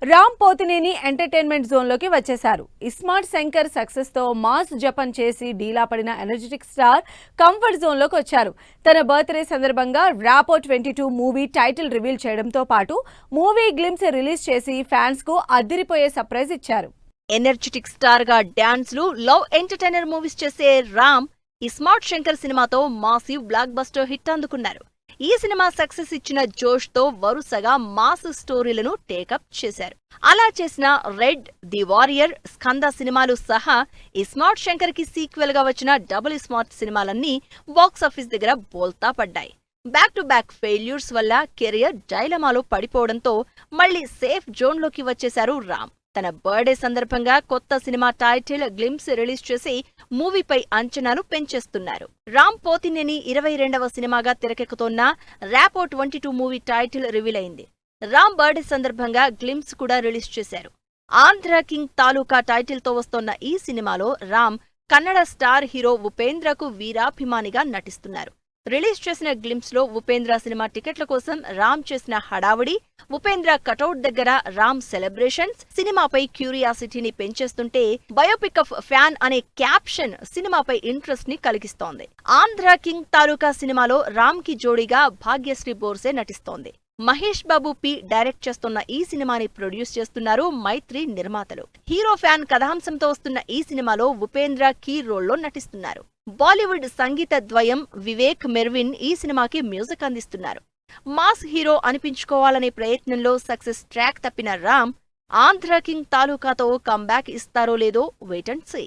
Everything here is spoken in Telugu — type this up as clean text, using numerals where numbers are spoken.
రామ్ పోతినేని ఎంటర్టైన్మెంట్ జోన్లోకి వచ్చేశారు. ఇస్మార్ట్ శంకర్ సక్సెస్తో మాస్ జపం చేసి డీలా పడిన ఎనర్జెటిక్ స్టార్ కంఫర్ట్ జోన్లోకి వచ్చారు. తన బర్త్డే సందర్భంగా రాపో 22 మూవీ టైటిల్ రివీల్ చేయడంతో పాటు మూవీ గ్లిమ్స్ రిలీజ్ చేసి ఫ్యాన్స్కు అదిరిపోయే సర్ప్రైజ్ ఇచ్చారు. ఎనర్జెటిక్ స్టార్ గా డాన్స్లు, లవ్ ఎంటర్టైనర్ మూవీస్ చేసే రామ్ ఇస్మార్ట్ శంకర్ సినిమాతో మాసివ్ బ్లాక్ బస్టర్ హిట్ అందుకున్నారు. ఈ సినిమా సక్సెస్ ఇచ్చిన జోష్ తో వరుసగా మాస్ స్టోరీలను టేకప్ చేశారు. అలా చేసిన రెడ్, ది వారియర్, స్కంద సినిమాలు సహా ఇస్మార్ట్ శంకర్ కి సీక్వెల్ గా వచ్చిన డబుల్ ఇస్మార్ట్ సినిమాలన్నీ బాక్సాఫీస్ దగ్గర బోల్తా పడ్డాయి. బ్యాక్ టు బ్యాక్ ఫెయిల్యూర్స్ వల్ల కెరియర్ డైలమాలో పడిపోవడంతో మళ్లీ సేఫ్ జోన్లోకి వచ్చేశారు రామ్. తన బర్త్డే సందర్భంగా కొత్త సినిమా టైటిల్ గ్లిమ్స్ రిలీజ్ చేసి మూవీపై అంచనాలు పెంచేస్తున్నారు. రామ్ పోతినేని 22వ సినిమాగా తెరకెక్కుతోన్న రాపో 22 మూవీ టైటిల్ రివీల్ అయింది. రామ్ బర్త్డే సందర్భంగా గ్లిమ్స్ కూడా రిలీజ్ చేశారు. ఆంధ్ర కింగ్ తాలూకా టైటిల్తో వస్తోన్న ఈ సినిమాలో రామ్ కన్నడ స్టార్ హీరో ఉపేంద్రకు వీరాభిమానిగా నటిస్తున్నారు. రిలీజ్ చేసిన గ్లిమ్స్ లో ఉపేంద్ర సినిమా టికెట్ల కోసం రామ్ చేసిన హడావుడి, ఉపేంద్ర కటౌట్ దగ్గర రామ్ సెలబ్రేషన్స్ సినిమాపై క్యూరియాసిటీని పెంచేస్తుంటే బయోపిక్ ఆఫ్ ఫ్యాన్ అనే క్యాప్షన్ సినిమాపై ఇంట్రెస్ట్ ని కలిగిస్తోంది. ఆంధ్ర కింగ్ తాలూకా సినిమాలో రామ్ కి జోడీగా భాగ్యశ్రీ బోర్సే నటిస్తోంది. మహేష్ బాబు పి డైరెక్ట్ చేస్తున్న ఈ సినిమాని ప్రొడ్యూస్ చేస్తున్నారు మైత్రి నిర్మాతలు. హీరో ఫ్యాన్ కథాంశంతో వస్తున్న ఈ సినిమాలో ఉపేంద్ర కీ రోల్లో నటిస్తున్నారు. బాలీవుడ్ సంగీత ద్వయం వివేక్ మెర్విన్ ఈ సినిమాకి మ్యూజిక్ అందిస్తున్నారు. మాస్ హీరో అనిపించుకోవాలనే ప్రయత్నంలో సక్సెస్ ట్రాక్ తప్పిన రామ్ ఆంధ్ర కింగ్ తాలూకాతో కంబ్యాక్ ఇస్తారో లేదో వెయిట్ అండ్ సీ.